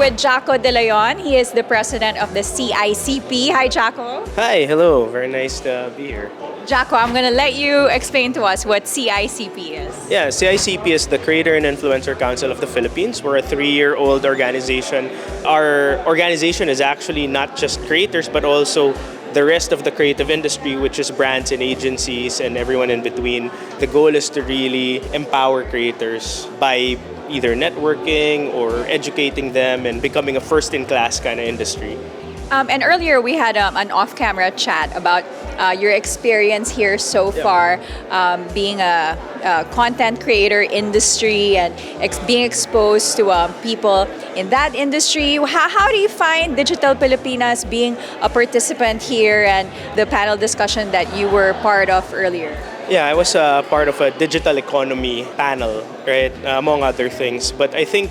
with Jako de Leon. He is the president of the CICP. Hi, Jako. Hi, hello. Very nice to be here. Jako, I'm going to let you explain to us what CICP is. Yeah, CICP is the Creator and Influencer Council of the Philippines. We're a 3-year-old organization. Our organization is actually not just creators, but also the rest of the creative industry, which is brands and agencies and everyone in between. The goal is to really empower creators by either networking or educating them and becoming a first-in-class kind of industry. And earlier we had an off-camera chat about your experience here so far, being a content creator industry and being exposed to people in that industry. How do you find Digital Pilipinas being a participant here and the panel discussion that you were part of earlier? Yeah, I was part of a digital economy panel, right, among other things. But I think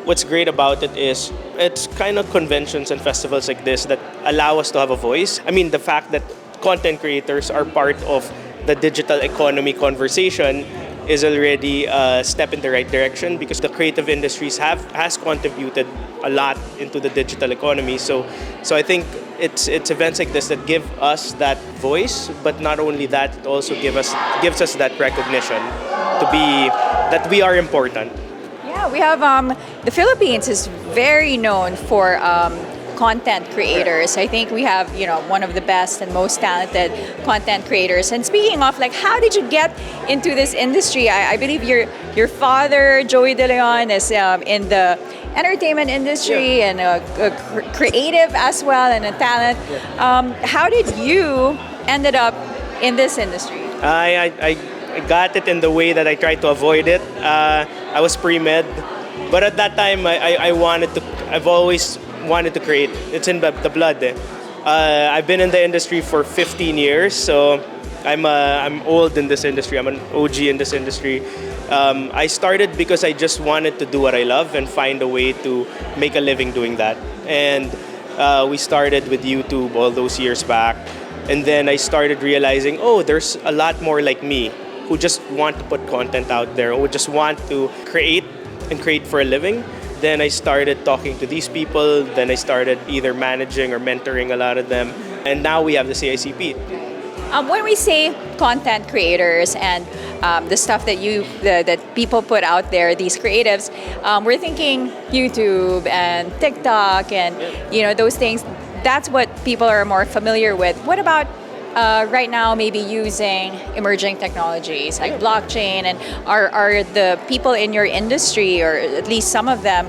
what's great about it is it's kind of conventions and festivals like this that allow us to have a voice. I mean, the fact that content creators are part of the digital economy conversation is already a step in the right direction because the creative industries has contributed a lot into the digital economy. So I think it's events like this that give us that voice, but not only that, it also gives us that recognition to be that we are important. Yeah, we have the Philippines is very known for content creators. I think we have, one of the best and most talented content creators. And speaking of, how did you get into this industry? I believe your father, Joey De Leon, is in the entertainment industry and a creative as well and a talent. How did you ended up in this industry? I got it in the way that I tried to avoid it. I was pre-med, but at that time I've always wanted to create. It's in the blood. I've been in the industry for 15 years, so I'm old in this industry. I'm an OG in this industry. I started because I just wanted to do what I love and find a way to make a living doing that. And we started with YouTube all those years back. And then I started realizing, there's a lot more like me who just want to put content out there, who just want to create for a living. Then I started talking to these people. Then I started either managing or mentoring a lot of them. And now we have the CICP. When we say content creators and the stuff that people put out there, these creatives, we're thinking YouTube and TikTok and those things. That's what people are more familiar with. What about right now maybe using emerging technologies like blockchain, and are the people in your industry, or at least some of them,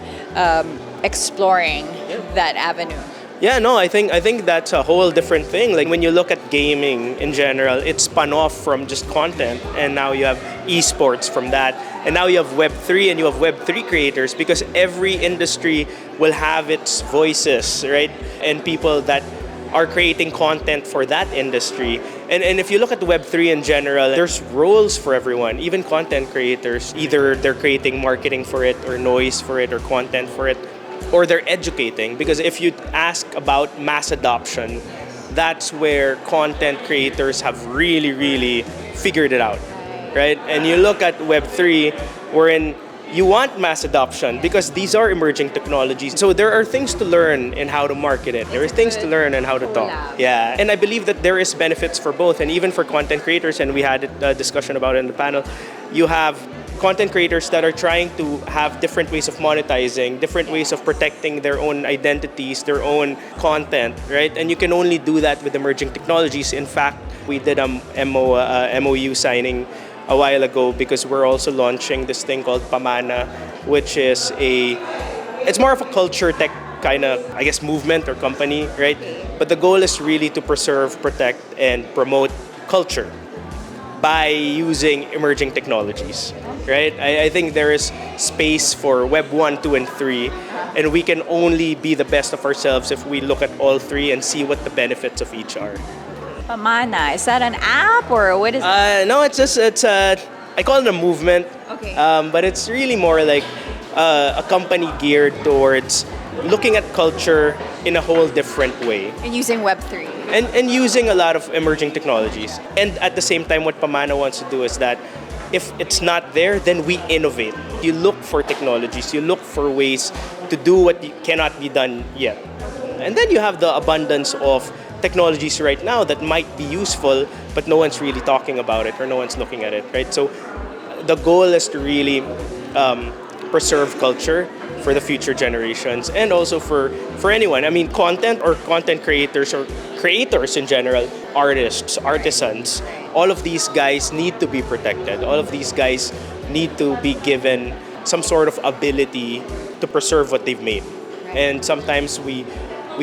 exploring that avenue? Yeah, no, I think that's a whole different thing. Like when you look at gaming in general, it's spun off from just content, and now you have esports from that, and now you have Web3 and you have Web3 creators, because every industry will have its voices, right? And people that are creating content for that industry. And if you look at Web3 in general, there's roles for everyone, even content creators. Either they're creating marketing for it, or noise for it, or content for it, or they're educating. Because if you ask about mass adoption, that's where content creators have really, really figured it out, right? And you look at Web3, wherein you want mass adoption because these are emerging technologies. So there are things to learn in how to market it. There are things to learn in how to talk. Yeah, and I believe that there is benefits for both, and even for content creators, and we had a discussion about it in the panel. You have content creators that are trying to have different ways of monetizing, different ways of protecting their own identities, their own content, right? And you can only do that with emerging technologies. In fact, we did a MOU signing a while ago because we're also launching this thing called Pamana, which is it's more of a culture tech kind of, I guess, movement or company, right? But the goal is really to preserve, protect, and promote culture by using emerging technologies, right? I think there is space for Web 1, 2, and 3, and we can only be the best of ourselves if we look at all three and see what the benefits of each are. Pamana, is that an app or what is it? No, it's I call it a movement. Okay. But it's really more like a company geared towards looking at culture in a whole different way. And using Web3. And using a lot of emerging technologies. And at the same time, what Pamana wants to do is that if it's not there, then we innovate. You look for technologies, you look for ways to do what cannot be done yet. And then you have the abundance of technologies right now that might be useful, but no one's really talking about it or no one's looking at it, right? So the goal is to really preserve culture for the future generations and also for anyone. I mean, content or content creators or creators in general, artists, artisans, all of these guys need to be protected. All of these guys need to be given some sort of ability to preserve what they've made. And sometimes we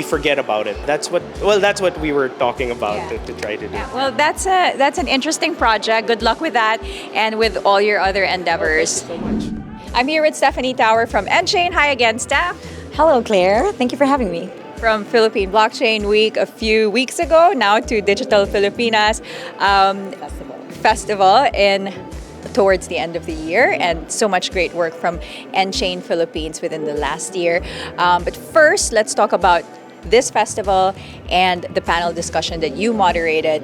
forget about it. That's what we were talking about to try to do. Yeah, well, that's an interesting project. Good luck with that and with all your other endeavors. Thank you so much. I'm here with Stephanie Tower from nChain. Hi again, Steph. Hello, Claire. Thank you for having me. From Philippine Blockchain Week a few weeks ago, now to Digital Filipinas Festival in towards the end of the year, and so much great work from nChain Philippines within the last year. But first, let's talk about this festival and the panel discussion that you moderated,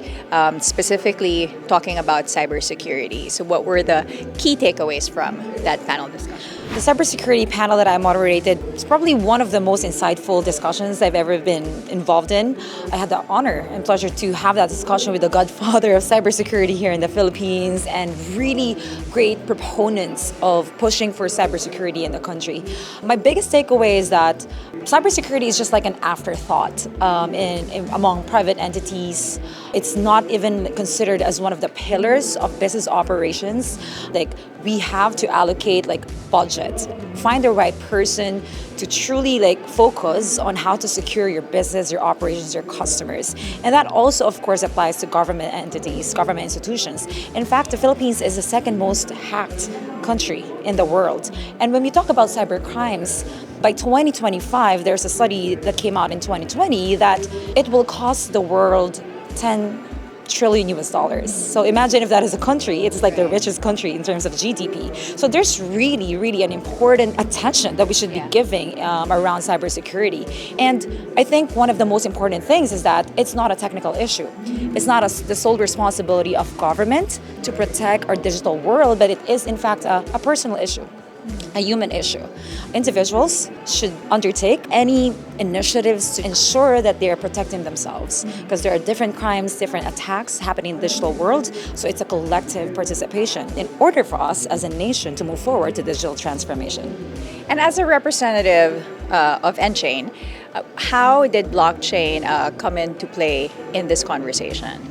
specifically talking about cybersecurity. So what were the key takeaways from that panel discussion? The cybersecurity panel that I moderated is probably one of the most insightful discussions I've ever been involved in. I had the honor and pleasure to have that discussion with the godfather of cybersecurity here in the Philippines and really great proponents of pushing for cybersecurity in the country. My biggest takeaway is that cybersecurity is just like an afterthought among private entities. It's not even considered as one of the pillars of business operations. Like, we have to allocate budget, find the right person to truly focus on how to secure your business, your operations, your customers. And that also, of course, applies to government entities, government institutions. In fact, the Philippines is the second most hacked country in the world. And when we talk about cyber crimes, by 2025, there's a study that came out in 2020 that it will cost the world 10 trillion US dollars. So imagine if that is a country, it's like the richest country in terms of GDP. So there's really an important attention that we should be giving around cybersecurity. And I think one of the most important things is that it's not a technical issue. It's not the sole responsibility of government to protect our digital world, but it is in fact a personal issue, a human issue. Individuals should undertake any initiatives to ensure that they are protecting themselves, because there are different crimes, different attacks happening in the digital world. So it's a collective participation in order for us as a nation to move forward to digital transformation. And as a representative of nChain, how did blockchain come into play in this conversation?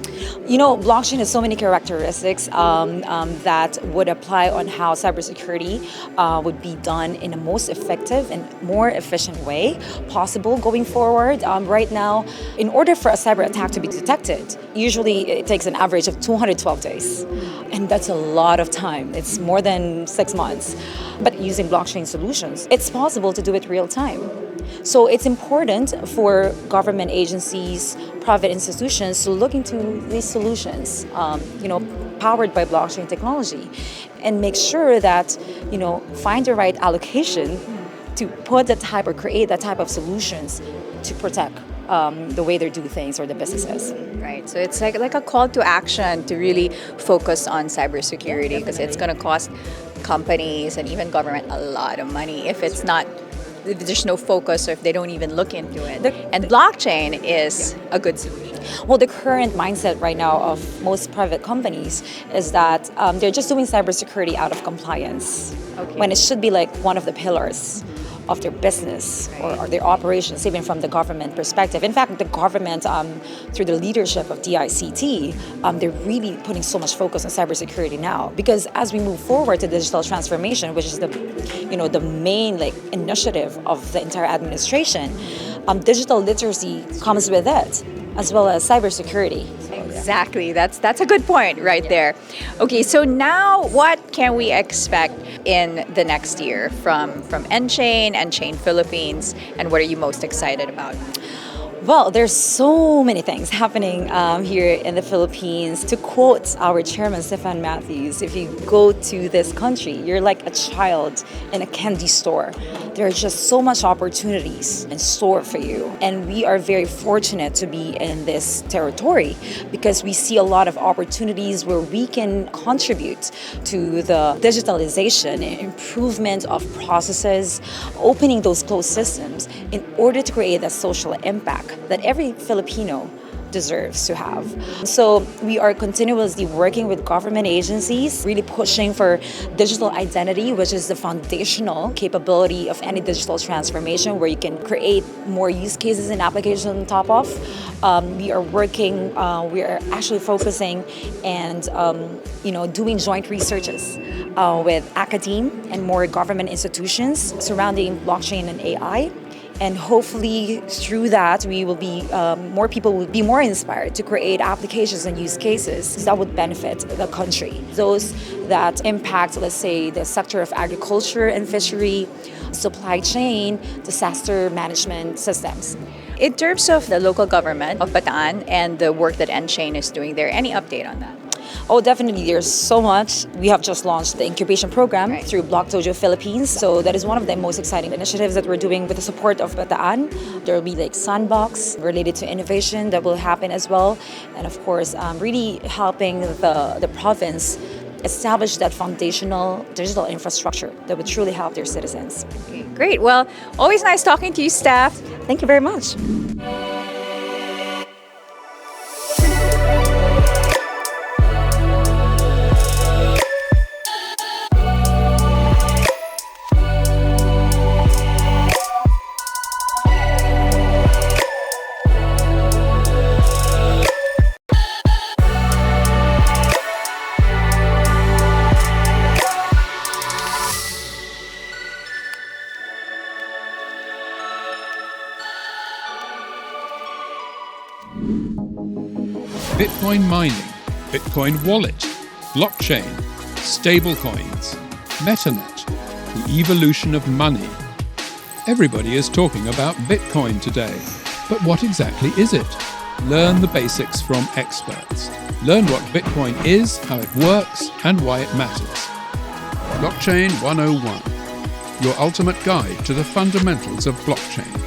You know, blockchain has so many characteristics that would apply on how cybersecurity would be done in a most effective and more efficient way possible going forward. Right now, in order for a cyber attack to be detected, usually it takes an average of 212 days. And that's a lot of time. It's more than 6 months. But using blockchain solutions, it's possible to do it real time. So it's important for government agencies, private institutions to look into these solutions, powered by blockchain technology, and make sure that, find the right allocation to put the type or create that type of solutions to protect the way they do things or the businesses. Right. So it's like a call to action to really focus on cybersecurity, because it's going to cost companies and even government a lot of money if there's no focus or if they don't even look into it. And blockchain is a good solution. Well, the current mindset right now of most private companies is that they're just doing cybersecurity out of compliance, when it should be one of the pillars of their business or their operations, even from the government perspective. In fact, the government, through the leadership of DICT, they're really putting so much focus on cybersecurity now, because as we move forward to digital transformation, which is the main initiative of the entire administration, digital literacy comes with it, as well as cybersecurity. Exactly. That's a good point right there. Okay, so now what can we expect in the next year from nChain Philippines, and what are you most excited about? Well, there's so many things happening here in the Philippines. To quote our chairman, Stefan Matthews, if you go to this country, you're like a child in a candy store. There are just so much opportunities in store for you. And we are very fortunate to be in this territory because we see a lot of opportunities where we can contribute to the digitalization and improvement of processes, opening those closed systems in order to create that social impact that every Filipino deserves to have. So we are continuously working with government agencies, really pushing for digital identity, which is the foundational capability of any digital transformation where you can create more use cases and applications on top of. We are working, we are actually focusing and doing joint researches with academia and more government institutions surrounding blockchain and AI. And hopefully through that, we will be more people will be more inspired to create applications and use cases that would benefit the country. Those that impact, let's say, the sector of agriculture and fishery, supply chain, disaster management systems. In terms of the local government of Bataan and the work that nChain is doing there, any update on that? Oh, definitely. There's so much. We have just launched the incubation program through Block Dojo Philippines. So that is one of the most exciting initiatives that we're doing with the support of Bataan. There will be like sandbox related to innovation that will happen as well. And of course, really helping the province establish that foundational digital infrastructure that would truly help their citizens. Okay, great. Well, always nice talking to you, Steph. Thank you very much. Bitcoin mining, Bitcoin wallet, blockchain, stablecoins, MetaNet, the evolution of money. Everybody is talking about Bitcoin today, but what exactly is it? Learn the basics from experts. Learn what Bitcoin is, how it works, and why it matters. Blockchain 101, your ultimate guide to the fundamentals of blockchain.